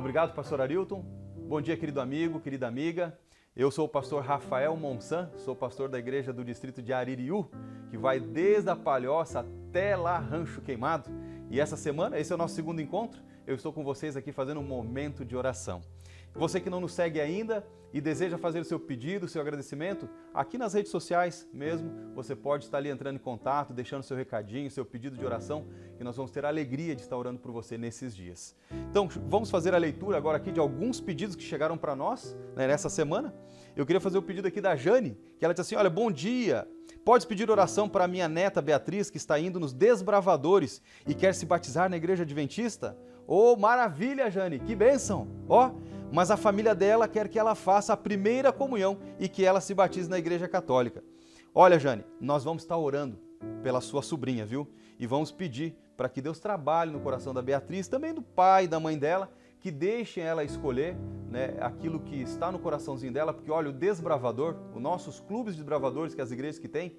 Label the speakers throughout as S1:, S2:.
S1: Obrigado, pastor Arilton. Bom dia, querido amigo, querida amiga. Eu sou o pastor Rafael Monsan, sou pastor da igreja do distrito de Aririú, que vai desde a Palhoça até lá Rancho Queimado. E essa semana, esse é o nosso segundo encontro, eu estou com vocês aqui fazendo um momento de oração. Você que não nos segue ainda e deseja fazer o seu pedido, o seu agradecimento, aqui nas redes sociais mesmo, você pode estar ali entrando em contato, deixando seu recadinho, seu pedido de oração, que nós vamos ter a alegria de estar orando por você nesses dias. Então, vamos fazer a leitura agora aqui de alguns pedidos que chegaram para nós nessa semana. Eu queria fazer o pedido aqui da Jane, que ela disse assim, olha, bom dia, podes pedir oração para a minha neta Beatriz, que está indo nos Desbravadores e quer se batizar na igreja adventista? Oh, maravilha, Jane, que bênção! Ó, mas a família dela quer que ela faça a primeira comunhão e que ela se batize na igreja católica. Olha, Jane, nós vamos estar orando pela sua sobrinha, viu? E vamos pedir para que Deus trabalhe no coração da Beatriz, também do pai e da mãe dela, que deixem ela escolher, né, aquilo que está no coraçãozinho dela, porque olha, o desbravador, os nossos clubes de desbravadores, que as igrejas que têm,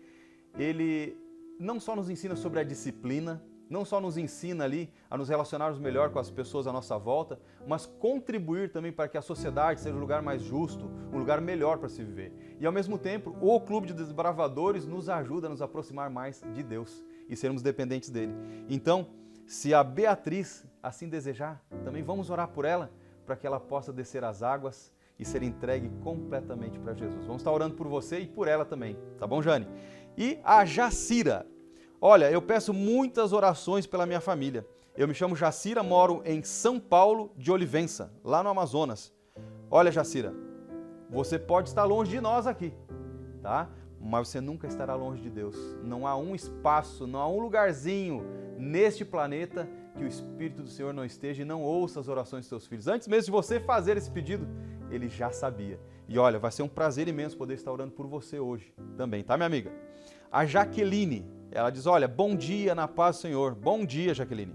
S1: ele não só nos ensina sobre a disciplina, não só nos ensina ali a nos relacionarmos melhor com as pessoas à nossa volta, mas contribuir também para que a sociedade seja um lugar mais justo, um lugar melhor para se viver. E ao mesmo tempo, o Clube de Desbravadores nos ajuda a nos aproximar mais de Deus e sermos dependentes dele. Então, se a Beatriz assim desejar, também vamos orar por ela, para que ela possa descer as águas e ser entregue completamente para Jesus. Vamos estar orando por você e por ela também, tá bom, Jane? E a Jacira. Olha, eu peço muitas orações pela minha família. Eu me chamo Jacira, moro em São Paulo de Olivença, lá no Amazonas. Olha, Jacira, você pode estar longe de nós aqui, tá? Mas você nunca estará longe de Deus. Não há um espaço, não há um lugarzinho neste planeta que o Espírito do Senhor não esteja e não ouça as orações dos seus filhos. Antes mesmo de você fazer esse pedido, ele já sabia. E olha, vai ser um prazer imenso poder estar orando por você hoje também, tá, minha amiga? A Jaqueline, ela diz, olha, bom dia na paz do Senhor. Bom dia, Jaqueline.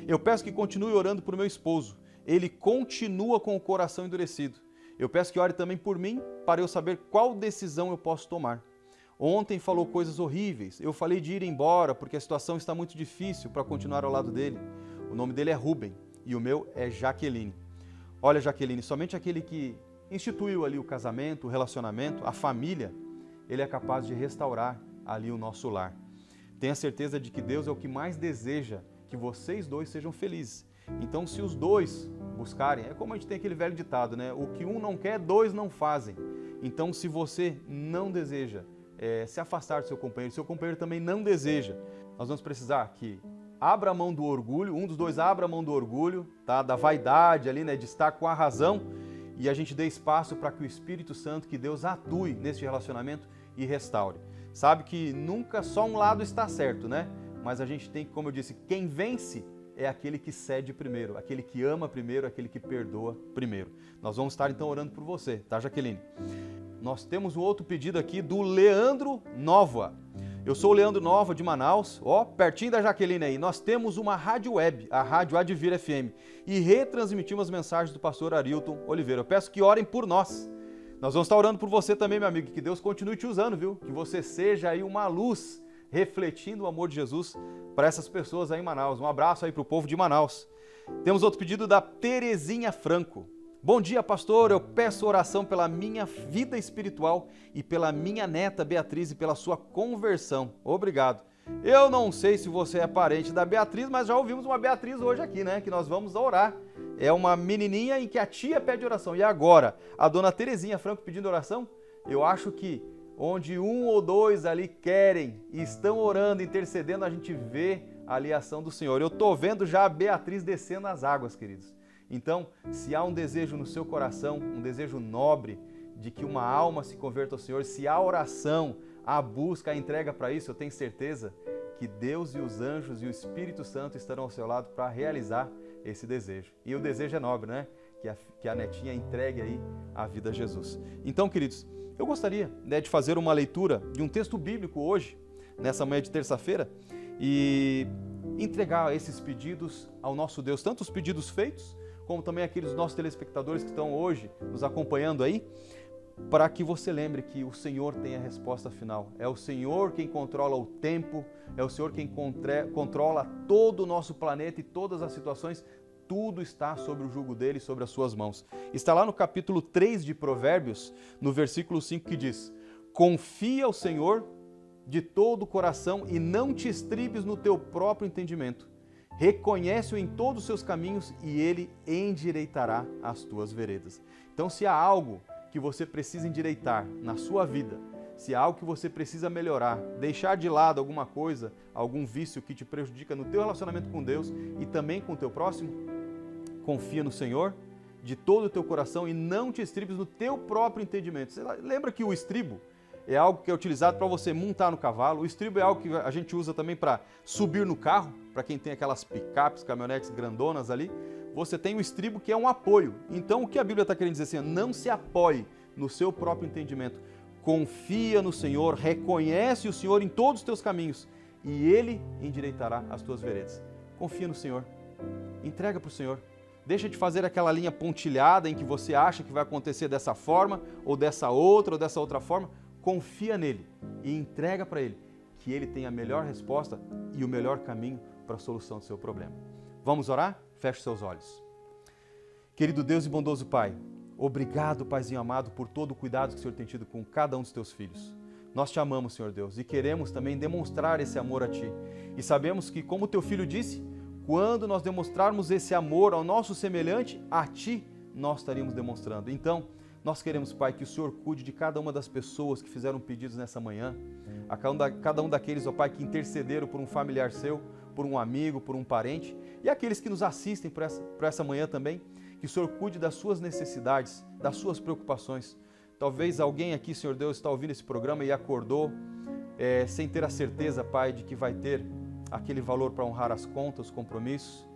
S1: Eu peço que continue orando por meu esposo. Ele continua com o coração endurecido. Eu peço que ore também por mim, para eu saber qual decisão eu posso tomar. Ontem falou coisas horríveis. Eu falei de ir embora, porque a situação está muito difícil para continuar ao lado dele. O nome dele é Rubem e o meu é Jaqueline. Olha, Jaqueline, somente aquele que instituiu ali o casamento, o relacionamento, a família, ele é capaz de restaurar ali o nosso lar. Tenha certeza de que Deus é o que mais deseja que vocês dois sejam felizes. Então, se os dois buscarem, é como a gente tem aquele velho ditado, né? O que um não quer, dois não fazem. Então, se você não deseja se afastar do seu companheiro também não deseja, nós vamos precisar que abra a mão do orgulho, um dos dois abra a mão do orgulho, tá? Da vaidade ali, né? De estar com a razão, e a gente dê espaço para que o Espírito Santo, que Deus atue nesse relacionamento e restaure. Sabe que nunca só um lado está certo, né? Mas a gente tem que, como eu disse, quem vence é aquele que cede primeiro, aquele que ama primeiro, aquele que perdoa primeiro. Nós vamos estar então orando por você, tá, Jaqueline? Nós temos um outro pedido aqui do Leandro Nova. Eu sou o Leandro Nova de Manaus, ó, pertinho da Jaqueline aí. Nós temos uma rádio web, a Rádio Advir FM, e retransmitimos as mensagens do pastor Arilton Oliveira. Eu peço que orem por nós. Nós vamos estar orando por você também, meu amigo, que Deus continue te usando, viu? Que você seja aí uma luz refletindo o amor de Jesus para essas pessoas aí em Manaus. Um abraço aí para o povo de Manaus. Temos outro pedido da Terezinha Franco. Bom dia, pastor, eu peço oração pela minha vida espiritual e pela minha neta Beatriz e pela sua conversão. Obrigado. Eu não sei se você é parente da Beatriz, mas já ouvimos uma Beatriz hoje aqui, né? Que nós vamos orar. É uma menininha em que a tia pede oração. E agora, a dona Terezinha Franco pedindo oração? Eu acho que onde um ou dois ali querem e estão orando, intercedendo, a gente vê ali a ação do Senhor. Eu estou vendo já a Beatriz descendo as águas, queridos. Então, se há um desejo no seu coração, um desejo nobre de que uma alma se converta ao Senhor, se há oração, a busca, a entrega para isso, eu tenho certeza que Deus e os anjos e o Espírito Santo estarão ao seu lado para realizar esse desejo. E o desejo é nobre, né? Que a netinha entregue aí a vida a Jesus. Então, queridos, eu gostaria, né, de fazer uma leitura de um texto bíblico hoje, nessa manhã de terça-feira, e entregar esses pedidos ao nosso Deus, tanto os pedidos feitos, como também aqueles nossos telespectadores que estão hoje nos acompanhando aí, para que você lembre que o Senhor tem a resposta final. É o Senhor quem controla o tempo, é o Senhor quem controla todo o nosso planeta e todas as situações. tudo está sobre o jugo dele, sobre as suas mãos. Está lá no capítulo 3 de Provérbios, no versículo 5, que diz: confia ao Senhor de todo o coração e não te estribes no teu próprio entendimento. Reconhece-o em todos os seus caminhos e ele endireitará as tuas veredas. Então, se há algo que você precisa endireitar na sua vida, se há algo que você precisa melhorar, deixar de lado alguma coisa, algum vício que te prejudica no teu relacionamento com Deus e também com o teu próximo, confia no Senhor de todo o teu coração e não te estribes no teu próprio entendimento. Você lembra que o estribo é algo que é utilizado para você montar no cavalo? O estribo é algo que a gente usa também para subir no carro, para quem tem aquelas picapes, caminhonetes grandonas ali. Você tem o estribo, que é um apoio. Então, o que a Bíblia está querendo dizer assim? Não se apoie no seu próprio entendimento. Confia no Senhor, reconhece o Senhor em todos os teus caminhos e Ele endireitará as tuas veredas. Confia no Senhor, entrega para o Senhor. Deixa de fazer aquela linha pontilhada em que você acha que vai acontecer dessa forma, ou dessa outra forma. Confia nele e entrega para Ele, que Ele tem a melhor resposta e o melhor caminho para a solução do seu problema. Vamos orar? Feche seus olhos. Querido Deus e bondoso Pai, obrigado, Paizinho amado, por todo o cuidado que o Senhor tem tido com cada um dos teus filhos. Nós te amamos, Senhor Deus, e queremos também demonstrar esse amor a Ti. E sabemos que, como o teu filho disse, quando nós demonstrarmos esse amor ao nosso semelhante, a Ti nós estaríamos demonstrando. Então, nós queremos, Pai, que o Senhor cuide de cada uma das pessoas que fizeram pedidos nessa manhã, a cada um daqueles, ó Pai, que intercederam por um familiar seu, por um amigo, por um parente, e aqueles que nos assistem por essa manhã também, que o Senhor cuide das suas necessidades, das suas preocupações. Talvez alguém aqui, Senhor Deus, está ouvindo esse programa e acordou sem ter a certeza, Pai, de que vai ter aquele valor para honrar as contas, os compromissos.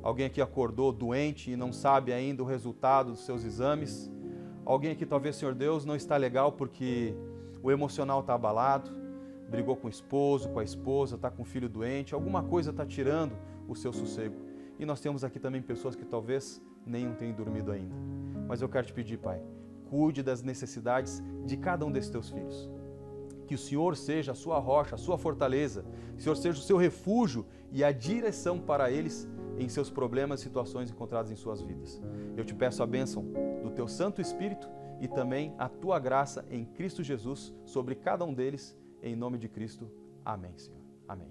S1: Alguém aqui acordou doente e não sabe ainda o resultado dos seus exames. Alguém aqui, talvez, Senhor Deus, não está legal porque o emocional está abalado, brigou com o esposo, com a esposa, está com o filho doente, alguma coisa está tirando o seu sossego. E nós temos aqui também pessoas que talvez nenhum tenham dormido ainda. Mas eu quero te pedir, Pai, cuide das necessidades de cada um desses teus filhos. Que o Senhor seja a sua rocha, a sua fortaleza, que o Senhor seja o seu refúgio e a direção para eles em seus problemas e situações encontradas em suas vidas. Eu te peço a bênção do teu Santo Espírito e também a tua graça em Cristo Jesus sobre cada um deles, em nome de Cristo. Amém, Senhor. Amém.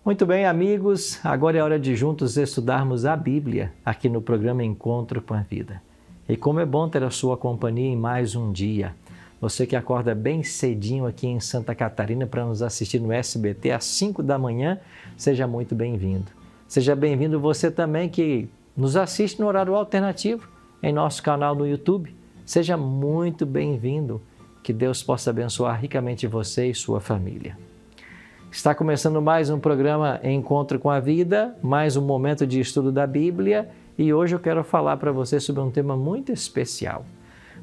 S2: Muito bem, amigos, agora é hora de juntos estudarmos a Bíblia aqui no programa Encontro com a Vida. E como é bom ter a sua companhia em mais um dia. Você que acorda bem cedinho aqui em Santa Catarina para nos assistir no SBT às 5 da manhã, seja muito bem-vindo. Seja bem-vindo você também que nos assiste no horário alternativo em nosso canal no YouTube. Seja muito bem-vindo. Que Deus possa abençoar ricamente você e sua família. Está começando mais um programa Encontro com a Vida, mais um momento de estudo da Bíblia e hoje eu quero falar para você sobre um tema muito especial.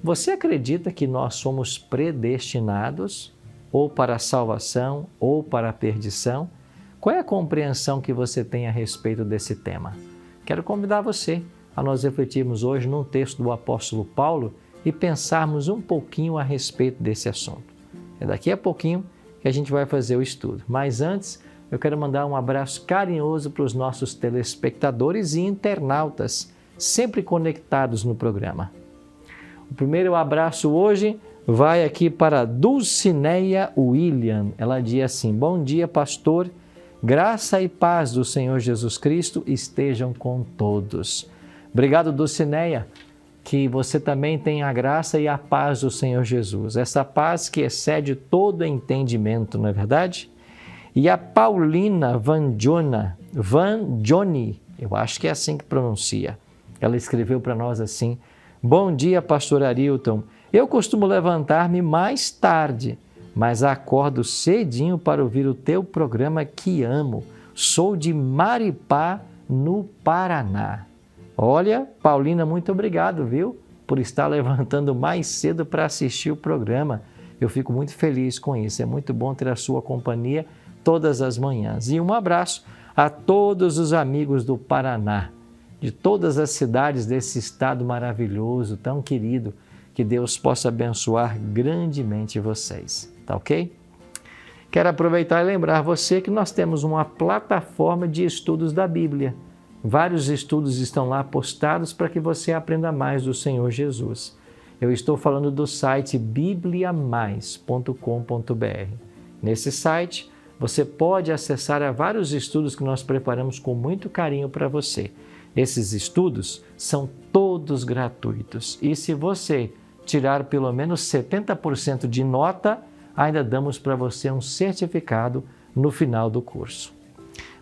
S2: Você acredita que nós somos predestinados ou para a salvação ou para a perdição? Qual é a compreensão que você tem a respeito desse tema? Quero convidar você a nós refletirmos hoje num texto do apóstolo Paulo e pensarmos um pouquinho a respeito desse assunto. É daqui a pouquinho que a gente vai fazer o estudo. Mas antes, eu quero mandar um abraço carinhoso para os nossos telespectadores e internautas, sempre conectados no programa. O primeiro abraço hoje vai aqui para Dulcineia William. Ela diz assim: bom dia, pastor, graça e paz do Senhor Jesus Cristo estejam com todos. Obrigado, Dulcineia, que você também tenha a graça e a paz do Senhor Jesus. Essa paz que excede todo entendimento, não é verdade? E a Paulina Van Johnny, eu acho que é assim que pronuncia. Ela escreveu para nós assim: bom dia, pastor Arilton. Eu costumo levantar-me mais tarde, mas acordo cedinho para ouvir o teu programa que amo. Sou de Maripá, no Paraná. Olha, Paulina, muito obrigado, viu? Por estar levantando mais cedo para assistir o programa. Eu fico muito feliz com isso. É muito bom ter a sua companhia todas as manhãs. E um abraço a todos os amigos do Paraná, de todas as cidades desse estado maravilhoso, tão querido. Que Deus possa abençoar grandemente vocês, tá ok? Quero aproveitar e lembrar você que nós temos uma plataforma de estudos da Bíblia. Vários estudos estão lá postados para que você aprenda mais do Senhor Jesus. Eu estou falando do site bibliamais.com.br. Nesse site, você pode acessar a vários estudos que nós preparamos com muito carinho para você. Esses estudos são todos gratuitos e se você tirar pelo menos 70% de nota, ainda damos para você um certificado no final do curso.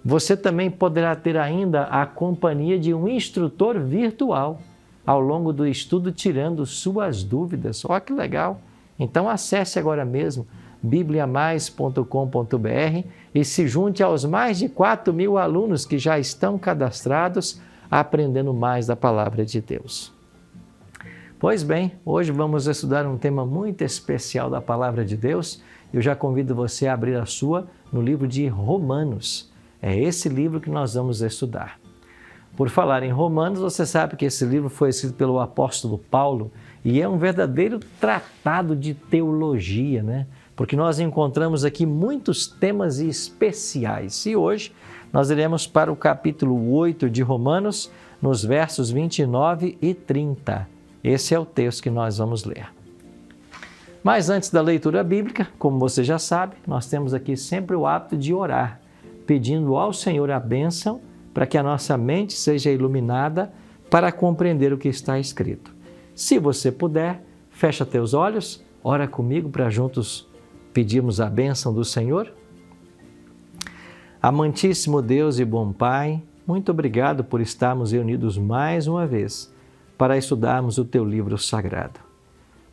S2: Você também poderá ter ainda a companhia de um instrutor virtual ao longo do estudo, tirando suas dúvidas. Olha que legal! Então acesse agora mesmo bibliamais.com.br e se junte aos mais de 4.000 alunos que já estão cadastrados aprendendo mais da Palavra de Deus. Pois bem, hoje vamos estudar um tema muito especial da Palavra de Deus. Eu já convido você a abrir a sua no livro de Romanos. É esse livro que nós vamos estudar. Por falar em Romanos, você sabe que esse livro foi escrito pelo apóstolo Paulo e é um verdadeiro tratado de teologia, né? Porque nós encontramos aqui muitos temas especiais. E hoje nós iremos para o capítulo 8 de Romanos, nos versos 29 e 30. Esse é o texto que nós vamos ler. Mas antes da leitura bíblica, como você já sabe, nós temos aqui sempre o hábito de orar, pedindo ao Senhor a bênção para que a nossa mente seja iluminada para compreender o que está escrito. Se você puder, fecha teus olhos, ora comigo para juntos pedirmos a bênção do Senhor. Amantíssimo Deus e bom Pai, muito obrigado por estarmos reunidos mais uma vez para estudarmos o Teu livro sagrado.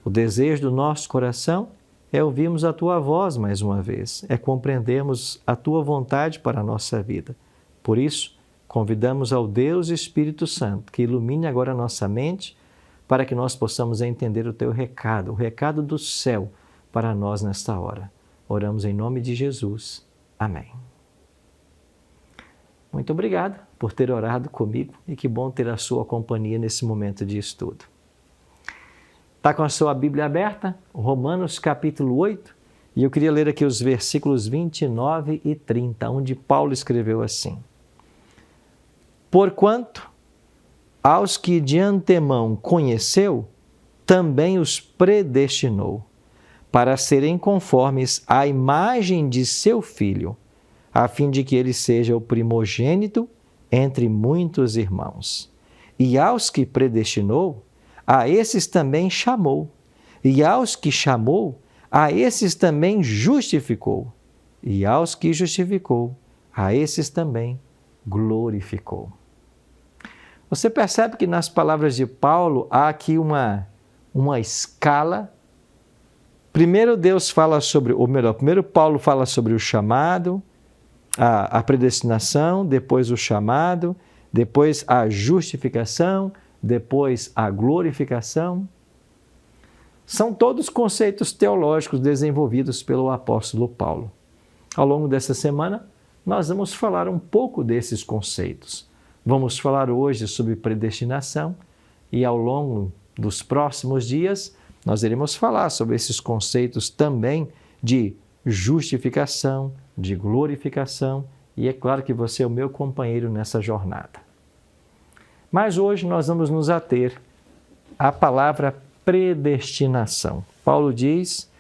S2: O desejo do nosso coração é ouvirmos a Tua voz mais uma vez, é compreendermos a Tua vontade para a nossa vida. Por isso, convidamos ao Deus Espírito Santo que ilumine agora a nossa mente para que nós possamos entender o Teu recado, o recado do céu para nós nesta hora. Oramos em nome de Jesus. Amém. Muito obrigado por ter orado comigo e que bom ter a sua companhia nesse momento de estudo. Está com a sua Bíblia aberta? Romanos capítulo 8, e eu queria ler aqui os versículos 29 e 30, onde Paulo escreveu assim: Porquanto aos que de antemão conheceu, também os predestinou, para serem conformes à imagem de seu Filho, a fim de que ele seja o primogênito entre muitos irmãos. E aos que predestinou, a esses também chamou. E aos que chamou, a esses também justificou. E aos que justificou, a esses também glorificou. Você percebe que nas palavras de Paulo há aqui uma escala. Primeiro primeiro Paulo fala sobre o chamado, a predestinação, depois o chamado, depois a justificação, depois a glorificação. São todos conceitos teológicos desenvolvidos pelo apóstolo Paulo. Ao longo dessa semana, nós vamos falar um pouco desses conceitos. Vamos falar hoje sobre predestinação e ao longo dos próximos dias, nós iremos falar sobre esses conceitos também de justificação, de glorificação, e é claro que você é o meu companheiro nessa jornada. Mas hoje nós vamos nos ater à palavra predestinação. Paulo diz: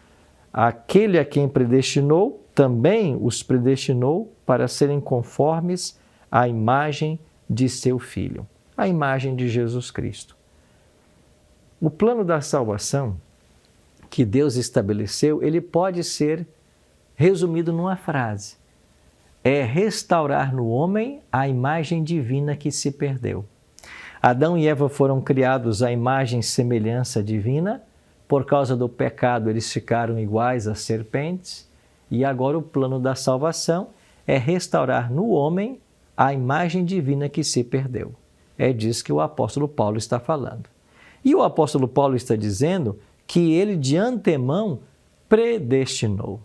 S2: aquele a quem predestinou, também os predestinou para serem conformes à imagem de seu Filho, a imagem de Jesus Cristo. O plano da salvação que Deus estabeleceu, ele pode ser resumido numa frase: é restaurar no homem a imagem divina que se perdeu. Adão e Eva foram criados à imagem e semelhança divina. Por causa do pecado, eles ficaram iguais às serpentes. E agora o plano da salvação é restaurar no homem a imagem divina que se perdeu. É disso que o apóstolo Paulo está falando. E o apóstolo Paulo está dizendo que ele de antemão predestinou.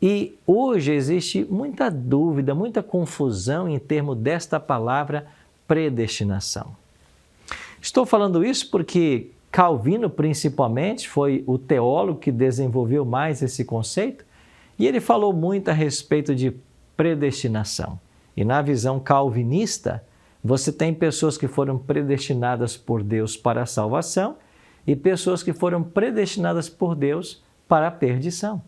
S2: E hoje existe muita dúvida, muita confusão em termos desta palavra predestinação. Estou falando isso porque Calvino, principalmente, foi o teólogo que desenvolveu mais esse conceito, E ele falou muito a respeito de predestinação. E na visão calvinista, você tem pessoas que foram predestinadas por Deus para a salvação e pessoas que foram predestinadas por Deus para a perdição.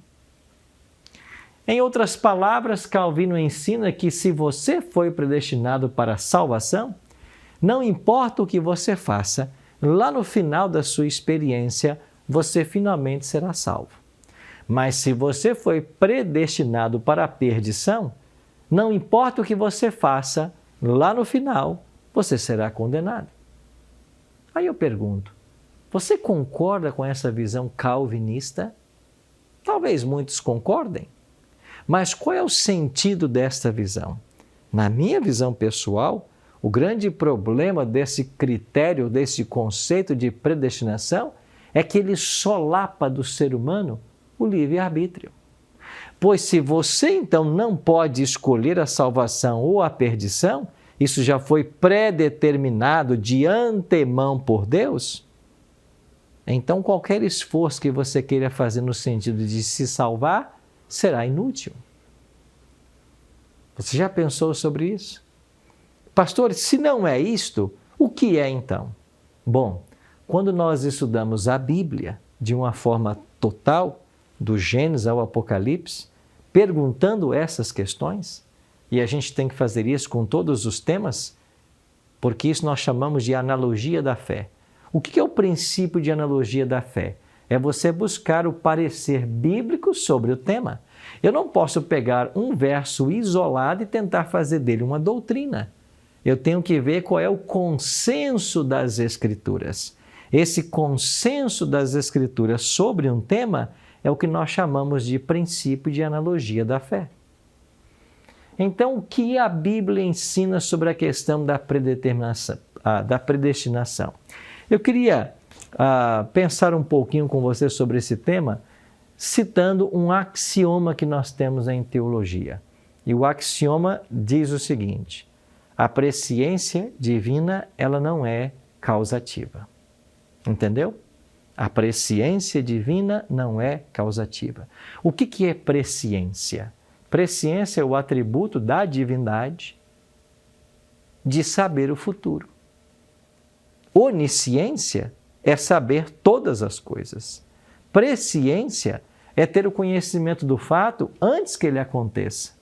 S2: Em outras palavras, Calvino ensina que se você foi predestinado para a salvação, não importa o que você faça, lá no final da sua experiência, você finalmente será salvo. Mas se você foi predestinado para a perdição, não importa o que você faça, lá no final, você será condenado. Aí eu pergunto, você concorda com essa visão calvinista? Talvez muitos concordem. Mas qual é o sentido desta visão? Na minha visão pessoal, o grande problema desse critério, desse conceito de predestinação, é que ele solapa do ser humano o livre-arbítrio. Pois se você então não pode escolher a salvação ou a perdição, isso já foi predeterminado de antemão por Deus, então qualquer esforço que você queira fazer no sentido de se salvar será inútil. Você já pensou sobre isso? Pastor, se não é isto, o que é então? Bom, quando nós estudamos a Bíblia de uma forma total, do Gênesis ao Apocalipse, perguntando essas questões, e a gente tem que fazer isso com todos os temas, porque isso nós chamamos de analogia da fé. O que é o princípio de analogia da fé? É você buscar o parecer bíblico sobre o tema. Eu não posso pegar um verso isolado e tentar fazer dele uma doutrina. Eu tenho que ver qual é o consenso das Escrituras. Esse consenso das Escrituras sobre um tema é o que nós chamamos de princípio de analogia da fé. Então, o que a Bíblia ensina sobre a questão da predestinação? Eu queria pensar um pouquinho com você sobre esse tema, citando um axioma que nós temos em teologia. E o axioma diz o seguinte: a presciência divina, ela não é causativa. Entendeu? A presciência divina não é causativa. O que é presciência? Presciência é o atributo da divindade de saber o futuro. Onisciência é saber todas as coisas. Presciência é ter o conhecimento do fato antes que ele aconteça.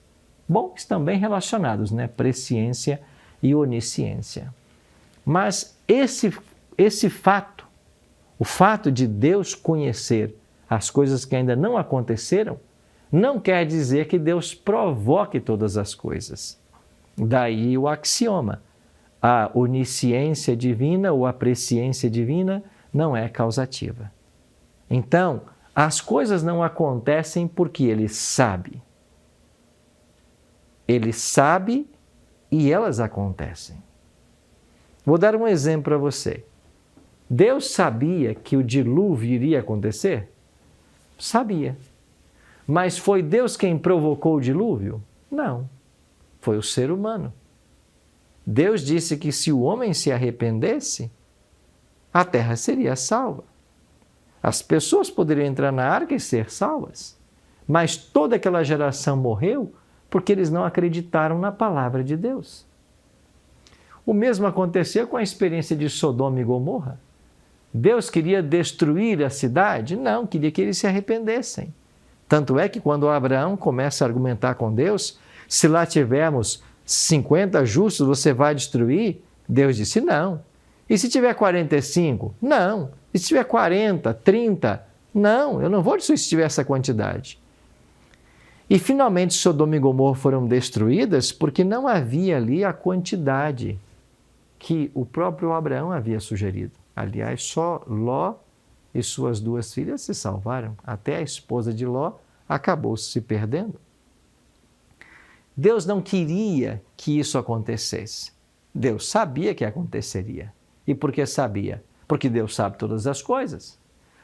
S2: Bom, estão bem relacionados, né? Presciência e onisciência. Mas esse fato, o fato de Deus conhecer as coisas que ainda não aconteceram, não quer dizer que Deus provoque todas as coisas. Daí o axioma. A onisciência divina ou a presciência divina não é causativa. Então, as coisas não acontecem porque Ele sabe. Ele sabe e elas acontecem. Vou dar um exemplo para você. Deus sabia que o dilúvio iria acontecer? Sabia. Mas foi Deus quem provocou o dilúvio? Não. Foi o ser humano. Deus disse que se o homem se arrependesse, a terra seria salva. As pessoas poderiam entrar na arca e ser salvas, mas toda aquela geração morreu porque eles não acreditaram na palavra de Deus. O mesmo aconteceu com a experiência de Sodoma e Gomorra. Deus queria destruir a cidade? Não, queria que eles se arrependessem. Tanto é que quando Abraão começa a argumentar com Deus, se lá tivermos 50 justos, você vai destruir? Deus disse não. E se tiver 45? Não. E se tiver 40, 30? Não, eu não vou destruir se tiver essa quantidade. E finalmente Sodoma e Gomorra foram destruídas porque não havia ali a quantidade que o próprio Abraão havia sugerido. Aliás, só Ló e suas 2 filhas se salvaram. Até a esposa de Ló acabou se perdendo. Deus não queria que isso acontecesse. Deus sabia que aconteceria. E por que sabia? Porque Deus sabe todas as coisas.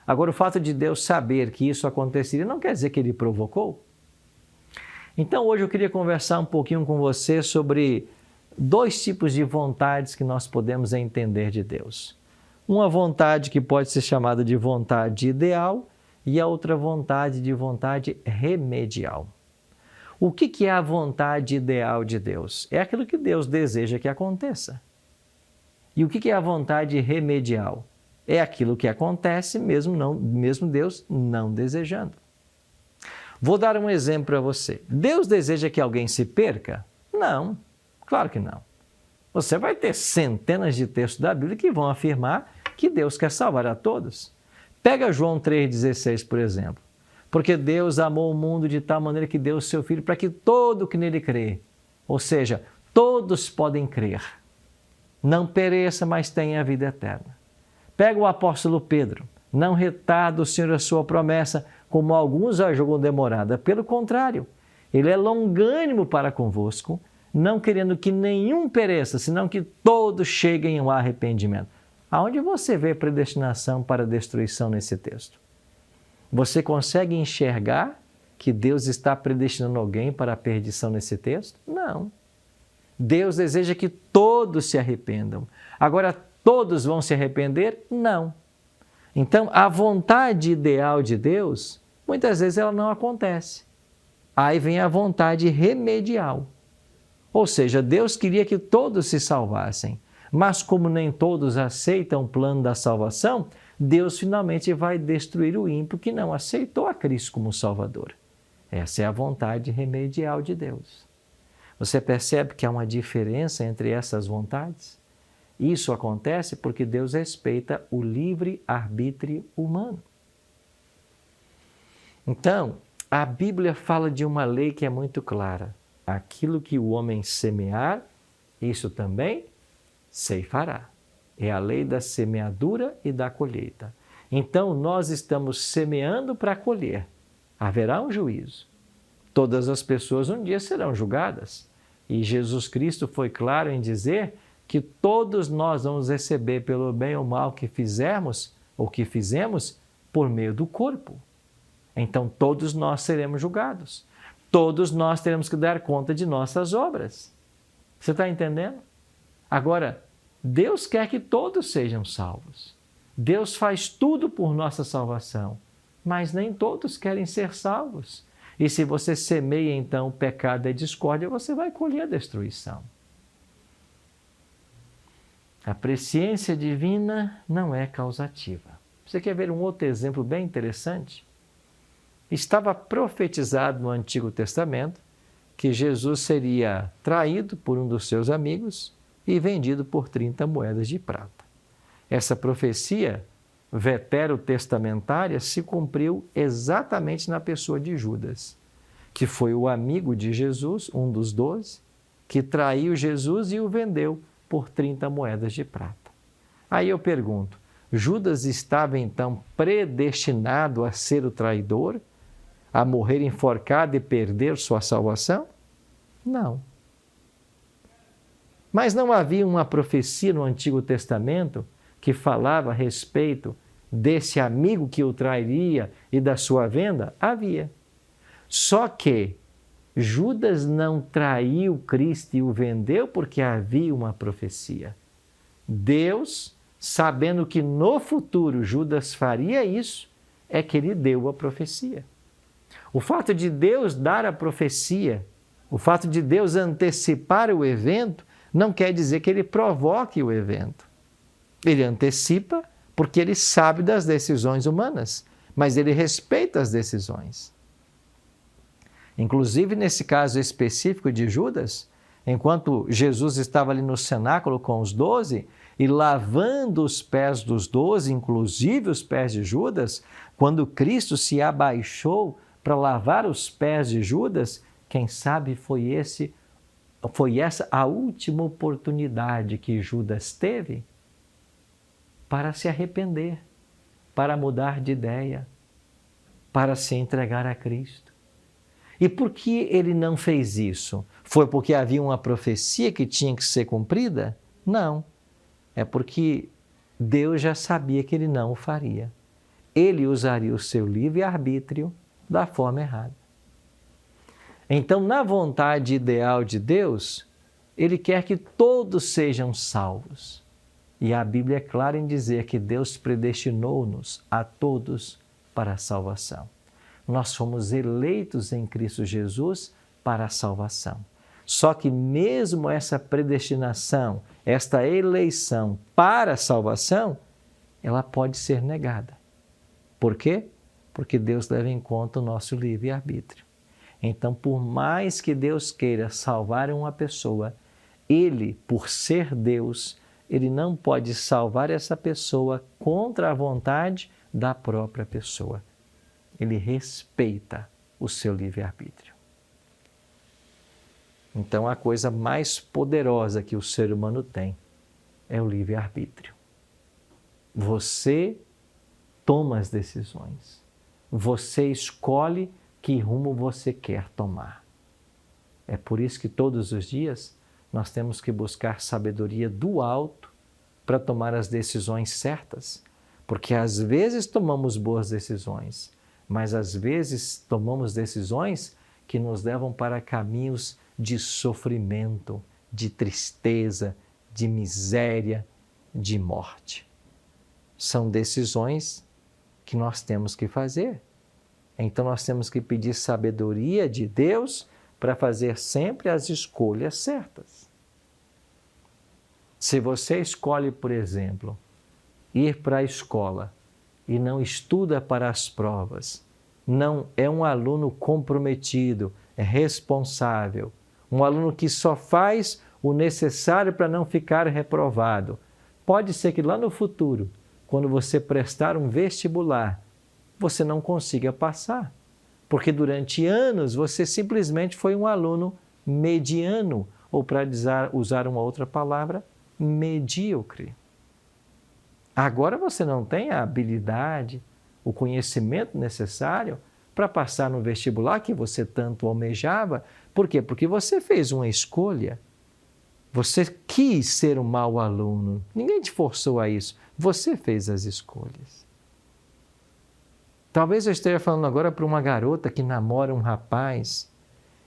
S2: Agora, o fato de Deus saber que isso aconteceria não quer dizer que Ele provocou. Então, hoje eu queria conversar um pouquinho com você sobre 2 tipos de vontades que nós podemos entender de Deus. Uma vontade que pode ser chamada de vontade ideal e a outra vontade de vontade remedial. O que é a vontade ideal de Deus? É aquilo que Deus deseja que aconteça. E o que é a vontade remedial? É aquilo que acontece mesmo Deus não desejando. Vou dar um exemplo para você. Deus deseja que alguém se perca? Não, claro que não. Você vai ter centenas de textos da Bíblia que vão afirmar que Deus quer salvar a todos. Pega João 3,16, por exemplo. Porque Deus amou o mundo de tal maneira que deu o seu Filho para que todo que nele crê, ou seja, todos podem crer, não pereça, mas tenha a vida eterna. Pega o apóstolo Pedro. Não retarda o Senhor a sua promessa, como alguns a julgam demorada. Pelo contrário, ele é longânimo para convosco, não querendo que nenhum pereça, senão que todos cheguem ao arrependimento. Aonde você vê predestinação para destruição nesse texto? Você consegue enxergar que Deus está predestinando alguém para a perdição nesse texto? Não. Deus deseja que todos se arrependam. Agora, todos vão se arrepender? Não. Então, a vontade ideal de Deus, muitas vezes ela não acontece. Aí vem a vontade remedial. Ou seja, Deus queria que todos se salvassem, mas como nem todos aceitam o plano da salvação, Deus finalmente vai destruir o ímpio que não aceitou a Cristo como Salvador. Essa é a vontade remedial de Deus. Você percebe que há uma diferença entre essas vontades? Isso acontece porque Deus respeita o livre-arbítrio humano. Então, a Bíblia fala de uma lei que é muito clara. Aquilo que o homem semear, isso também ceifará. É a lei da semeadura e da colheita. Então, nós estamos semeando para colher. Haverá um juízo. Todas as pessoas um dia serão julgadas. E Jesus Cristo foi claro em dizer que todos nós vamos receber pelo bem ou mal que fizermos ou que fizemos por meio do corpo. Então, todos nós seremos julgados. Todos nós teremos que dar conta de nossas obras. Você está entendendo? Agora, Deus quer que todos sejam salvos. Deus faz tudo por nossa salvação, mas nem todos querem ser salvos. E se você semeia, então, o pecado e a discórdia, você vai colher a destruição. A presciência divina não é causativa. Você quer ver um outro exemplo bem interessante? Estava profetizado no Antigo Testamento que Jesus seria traído por um dos seus amigos e vendido por 30 moedas de prata. Essa profecia veterotestamentária se cumpriu exatamente na pessoa de Judas, que foi o amigo de Jesus, um dos 12, que traiu Jesus e o vendeu por 30 moedas de prata. Aí eu pergunto, Judas estava então predestinado a ser o traidor, a morrer enforcado e perder sua salvação? Não. Mas não havia uma profecia no Antigo Testamento que falava a respeito desse amigo que o trairia e da sua venda? Havia. Só que Judas não traiu Cristo e o vendeu porque havia uma profecia. Deus, sabendo que no futuro Judas faria isso, é que ele deu a profecia. O fato de Deus dar a profecia, o fato de Deus antecipar o evento, não quer dizer que ele provoque o evento. Ele antecipa porque ele sabe das decisões humanas, mas ele respeita as decisões. Inclusive, nesse caso específico de Judas, enquanto Jesus estava ali no cenáculo com os 12 e lavando os pés dos 12, inclusive os pés de Judas, quando Cristo se abaixou para lavar os pés de Judas, quem sabe foi essa a última oportunidade que Judas teve para se arrepender, para mudar de ideia, para se entregar a Cristo. E por que ele não fez isso? Foi porque havia uma profecia que tinha que ser cumprida? Não. É porque Deus já sabia que ele não o faria. Ele usaria o seu livre-arbítrio da forma errada. Então, na vontade ideal de Deus, ele quer que todos sejam salvos. E a Bíblia é clara em dizer que Deus predestinou-nos a todos para a salvação. Nós fomos eleitos em Cristo Jesus para a salvação. Só que mesmo essa predestinação, esta eleição para a salvação, ela pode ser negada. Por quê? Porque Deus leva em conta o nosso livre-arbítrio. Então, por mais que Deus queira salvar uma pessoa, Ele, por ser Deus, Ele não pode salvar essa pessoa contra a vontade da própria pessoa. Ele respeita o seu livre-arbítrio. Então, a coisa mais poderosa que o ser humano tem é o livre-arbítrio. Você toma as decisões. Você escolhe que rumo você quer tomar. É por isso que todos os dias nós temos que buscar sabedoria do alto para tomar as decisões certas. Porque às vezes tomamos boas decisões, mas às vezes tomamos decisões que nos levam para caminhos de sofrimento, de tristeza, de miséria, de morte. São decisões que nós temos que fazer. Então nós temos que pedir sabedoria de Deus para fazer sempre as escolhas certas. Se você escolhe, por exemplo, ir para a escola e não estuda para as provas, não é um aluno comprometido, é responsável, um aluno que só faz o necessário para não ficar reprovado. Pode ser que lá no futuro, quando você prestar um vestibular, você não consiga passar, porque durante anos você simplesmente foi um aluno mediano, ou para usar uma outra palavra, medíocre. Agora você não tem a habilidade, o conhecimento necessário para passar no vestibular que você tanto almejava. Por quê? Porque você fez uma escolha. Você quis ser um mau aluno. Ninguém te forçou a isso. Você fez as escolhas. Talvez eu esteja falando agora para uma garota que namora um rapaz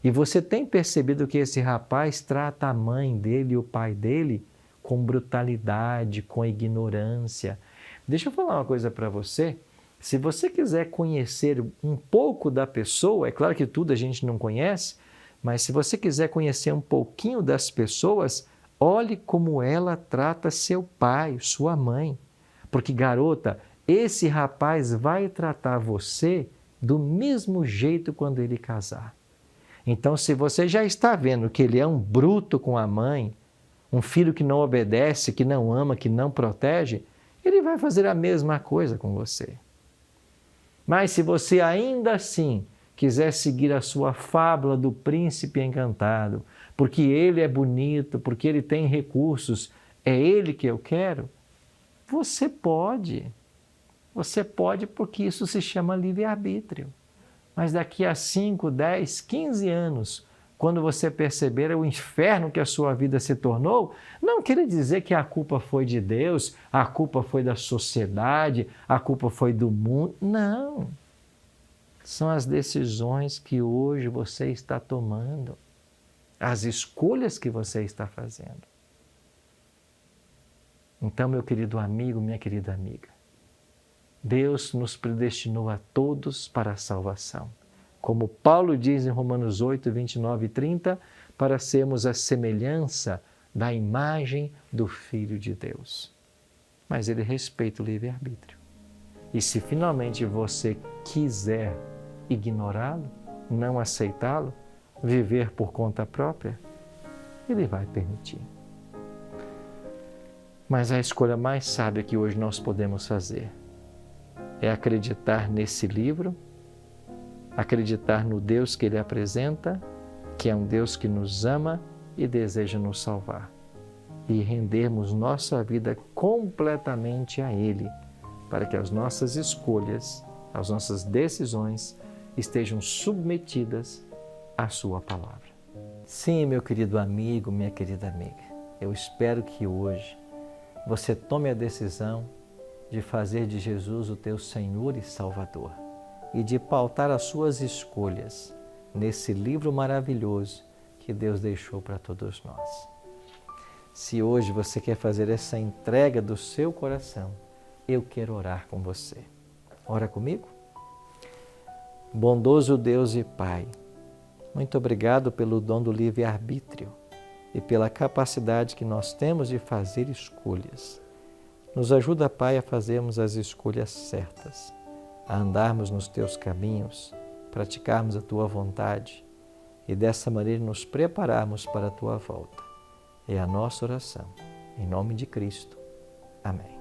S2: e você tem percebido que esse rapaz trata a mãe dele e o pai dele com brutalidade, com ignorância. Deixa eu falar uma coisa para você. Se você quiser conhecer um pouco da pessoa, é claro que tudo a gente não conhece, mas se você quiser conhecer um pouquinho das pessoas, olhe como ela trata seu pai, sua mãe. Porque, garota, esse rapaz vai tratar você do mesmo jeito quando ele casar. Então, se você já está vendo que ele é um bruto com a mãe, um filho que não obedece, que não ama, que não protege, ele vai fazer a mesma coisa com você. Mas se você ainda assim quiser seguir a sua fábula do príncipe encantado, porque ele é bonito, porque ele tem recursos, é ele que eu quero, você pode. Você pode porque isso se chama livre-arbítrio. Mas daqui a 5, 10, 15 anos, quando você perceber o inferno que a sua vida se tornou, não quer dizer que a culpa foi de Deus, a culpa foi da sociedade, a culpa foi do mundo. Não. São as decisões que hoje você está tomando, as escolhas que você está fazendo. Então, meu querido amigo, minha querida amiga, Deus nos predestinou a todos para a salvação. Como Paulo diz em Romanos 8, 29 e 30, para sermos a semelhança da imagem do Filho de Deus. Mas ele respeita o livre-arbítrio. E se finalmente você quiser ignorá-lo, não aceitá-lo, viver por conta própria, ele vai permitir. Mas a escolha mais sábia que hoje nós podemos fazer é acreditar nesse livro, acreditar no Deus que ele apresenta, que é um Deus que nos ama e deseja nos salvar, e rendermos nossa vida completamente a Ele, para que as nossas escolhas, as nossas decisões estejam submetidas à Sua palavra. Sim, meu querido amigo, minha querida amiga, eu espero que hoje você tome a decisão de fazer de Jesus o teu Senhor e Salvador e de pautar as suas escolhas nesse livro maravilhoso que Deus deixou para todos nós. Se hoje você quer fazer essa entrega do seu coração, eu quero orar com você. Ora comigo? Bondoso Deus e Pai, muito obrigado pelo dom do livre-arbítrio e pela capacidade que nós temos de fazer escolhas. Nos ajuda, Pai, a fazermos as escolhas certas, a andarmos nos Teus caminhos, praticarmos a Tua vontade e dessa maneira nos prepararmos para a Tua volta. É a nossa oração. Em nome de Cristo. Amém.